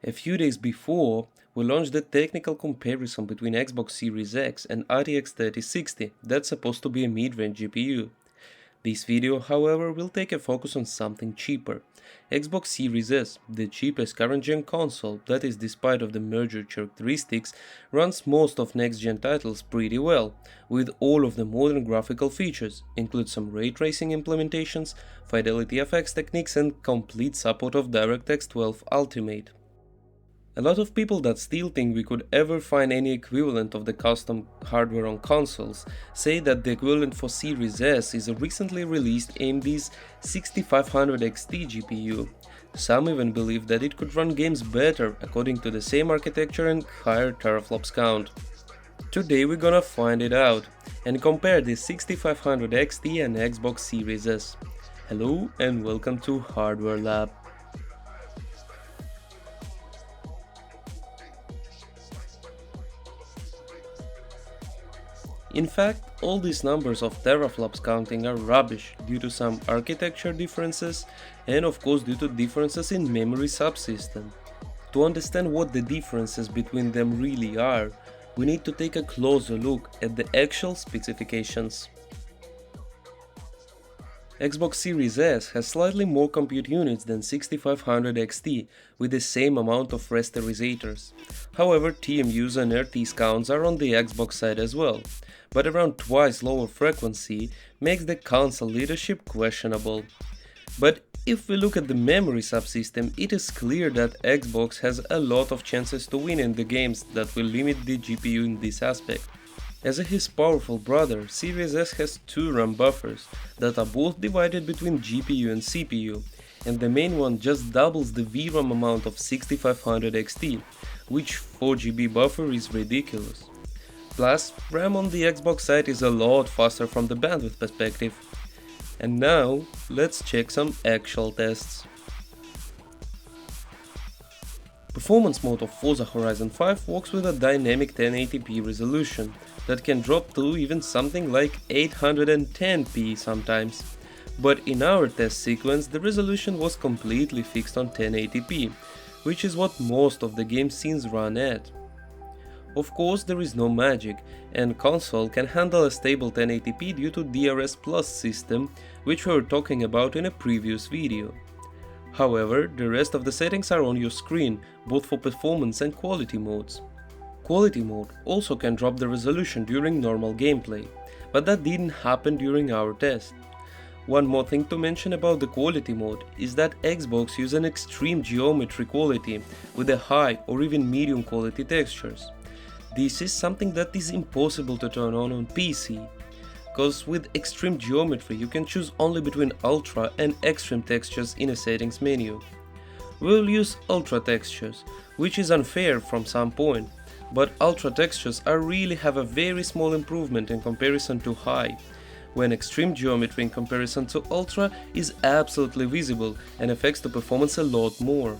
A few days before, we launched a technical comparison between Xbox Series X and RTX 3060 that's supposed to be a mid-range GPU. This video, however, will take a focus on something cheaper. Xbox Series S, the cheapest current-gen console that is, despite of the merger characteristics, runs most of next-gen titles pretty well, with all of the modern graphical features, include some ray tracing implementations, fidelity FX techniques and complete support of DirectX 12 Ultimate. A lot of people that still think we could ever find any equivalent of the custom hardware on consoles say that the equivalent for Series S is a recently released AMD's 6500 XT GPU. Some even believe that it could run games better according to the same architecture and higher teraflops count. Today we're gonna find it out and compare the 6500 XT and Xbox Series S. Hello and welcome to Hardware Lab. In fact, all these numbers of teraflops counting are rubbish due to some architecture differences and of course due to differences in memory subsystem. To understand what the differences between them really are, we need to take a closer look at the actual specifications. Xbox Series S has slightly more compute units than 6500 XT with the same amount of rasterizators. However, TMUs and RTs counts are on the Xbox side as well, but around twice lower frequency makes the console leadership questionable. But if we look at the memory subsystem, it is clear that Xbox has a lot of chances to win in the games that will limit the GPU in this aspect. As his powerful brother, Series S has two RAM buffers that are both divided between GPU and CPU, and the main one just doubles the VRAM amount of 6500 XT, which 4GB buffer is ridiculous. Plus, RAM on the Xbox side is a lot faster from the bandwidth perspective. And now, let's check some actual tests. Performance mode of Forza Horizon 5 works with a dynamic 1080p resolution that can drop to even something like 810p sometimes. But in our test sequence, the resolution was completely fixed on 1080p, which is what most of the game scenes run at. Of course, there is no magic, and console can handle a stable 1080p due to DRS Plus system, which we were talking about in a previous video. However, the rest of the settings are on your screen, both for performance and quality modes. Quality mode also can drop the resolution during normal gameplay, but that didn't happen during our test. One more thing to mention about the quality mode is that Xbox uses an extreme geometry quality with a high or even medium quality textures. This is something that is impossible to turn on PC, cause with extreme geometry you can choose only between ultra and extreme textures in a settings menu. We'll use ultra textures, which is unfair from some point, but ultra textures really have a very small improvement in comparison to high, when extreme geometry in comparison to ultra is absolutely visible and affects the performance a lot more.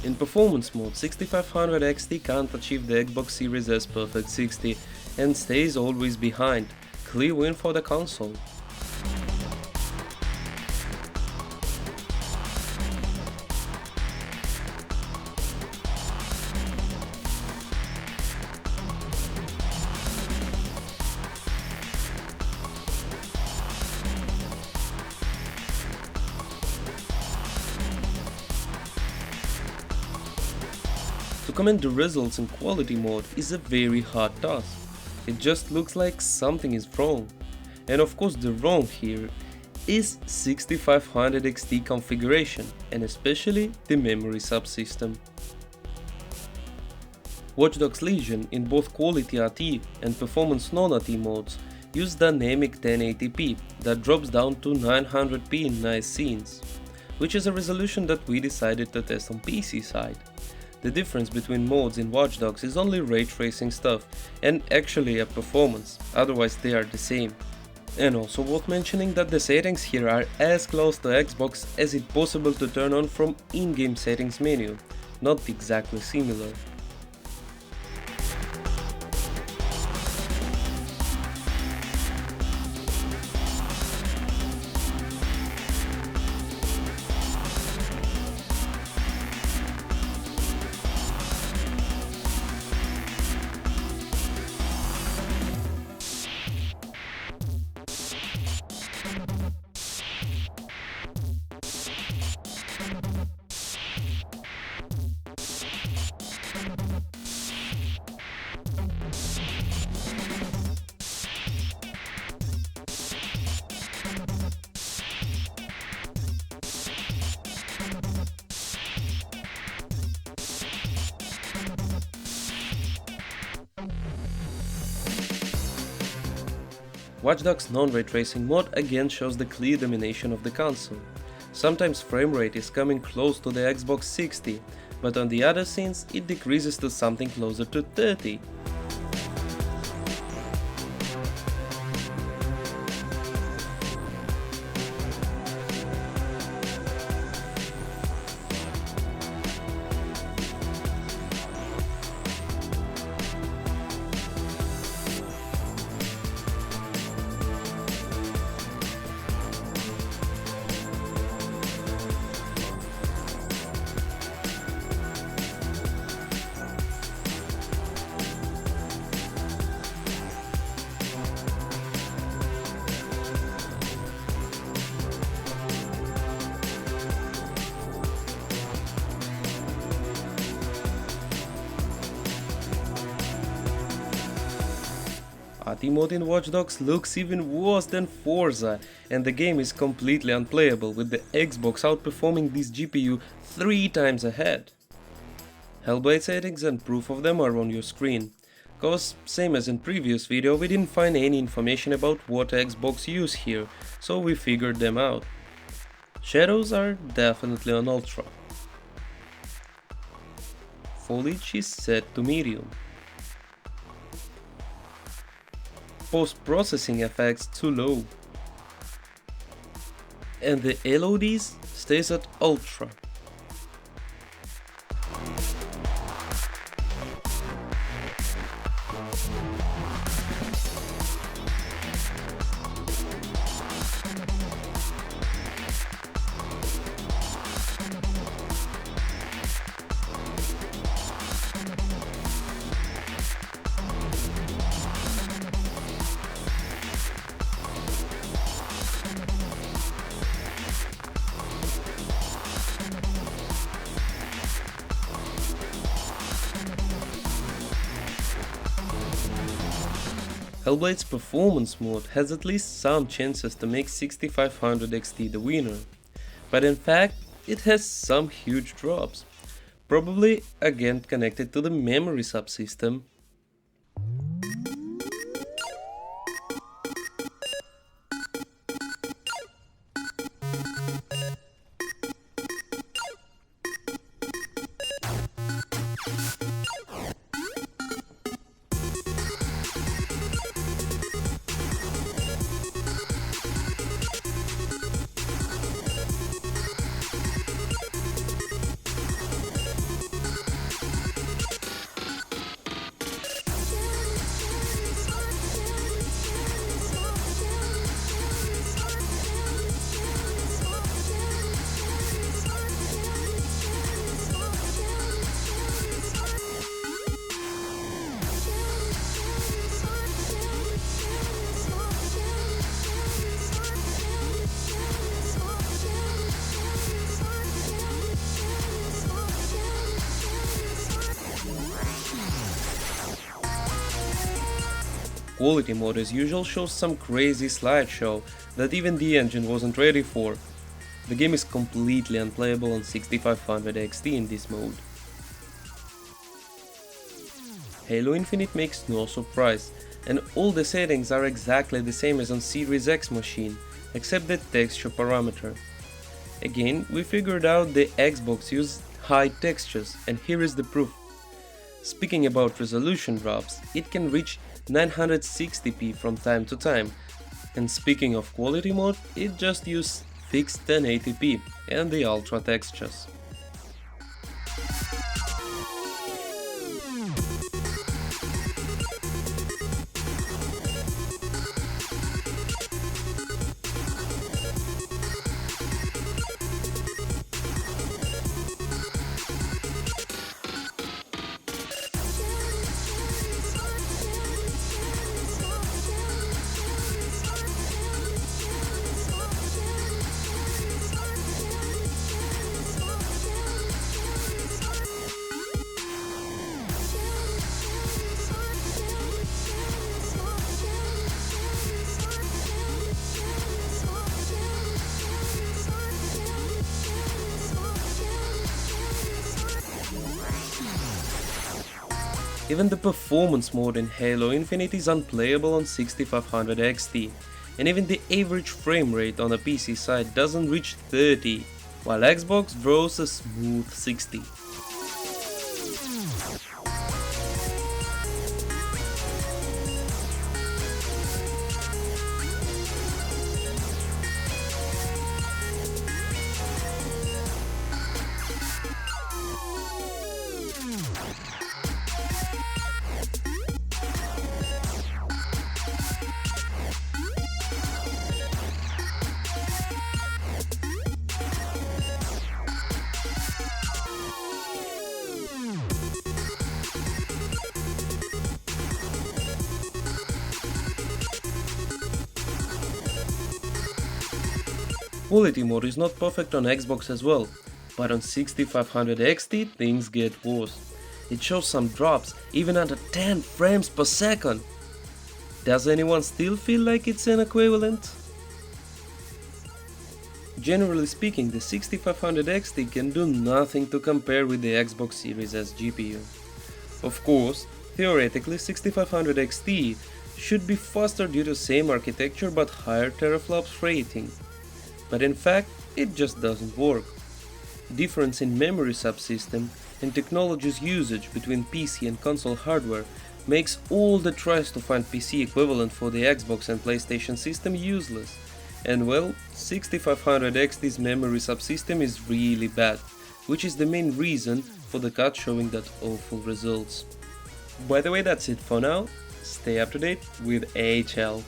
In performance mode, 6500 XT can't achieve the Xbox Series S Perfect 60 and stays always behind. Clear win for the console. To comment the results in quality mode is a very hard task. It just looks like something is wrong. And of course the wrong here is 6500 XT configuration and especially the memory subsystem. Watch Dogs Legion in both quality RT and performance non-RT modes use dynamic 1080p that drops down to 900p in nice scenes, which is a resolution that we decided to test on PC side. The difference between modes in Watch Dogs is only ray tracing stuff and actually a performance, otherwise they are the same. And also worth mentioning that the settings here are as close to Xbox as it possible to turn on from in-game settings menu, not exactly similar. Watch Dogs non-ray tracing mode again shows the clear domination of the console. Sometimes frame rate is coming close to the Xbox 60, but on the other scenes it decreases to something closer to 30. Party mode in Watch Dogs looks even worse than Forza, and the game is completely unplayable, with the Xbox outperforming this GPU 3 times ahead. Hellblade settings and proof of them are on your screen. Cause, same as in previous video, we didn't find any information about what Xbox use here, so we figured them out. Shadows are definitely on Ultra. Foliage is set to medium. Post-processing effects too low. And the LODs stays at Ultra. Hellblade's performance mode has at least some chances to make 6500 XT the winner, but in fact it has some huge drops, probably again connected to the memory subsystem. Quality mode as usual shows some crazy slideshow that even the engine wasn't ready for. The game is completely unplayable on 6500 XT in this mode. Halo Infinite makes no surprise, and all the settings are exactly the same as on Series X machine, except the texture parameter. Again, we figured out the Xbox used high textures, and here is the proof. Speaking about resolution drops, it can reach 960p from time to time. And speaking of quality mode, it just uses fixed 1080p and the ultra textures. Even the performance mode in Halo Infinite is unplayable on 6500 XT, and even the average frame rate on a PC side doesn't reach 30, while Xbox draws a smooth 60. Quality mode is not perfect on Xbox as well, but on 6500 XT things get worse. It shows some drops even under 10 frames per second. Does anyone still feel like it's an equivalent? Generally speaking, the 6500 XT can do nothing to compare with the Xbox Series S GPU. Of course, theoretically 6500 XT should be faster due to same architecture but higher teraflops rating. But in fact, it just doesn't work. Difference in memory subsystem and technology's usage between PC and console hardware makes all the tries to find PC equivalent for the Xbox and PlayStation system useless. And well, 6500 XT's memory subsystem is really bad, which is the main reason for the cut showing that awful results. By the way, that's it for now. Stay up to date with AHL.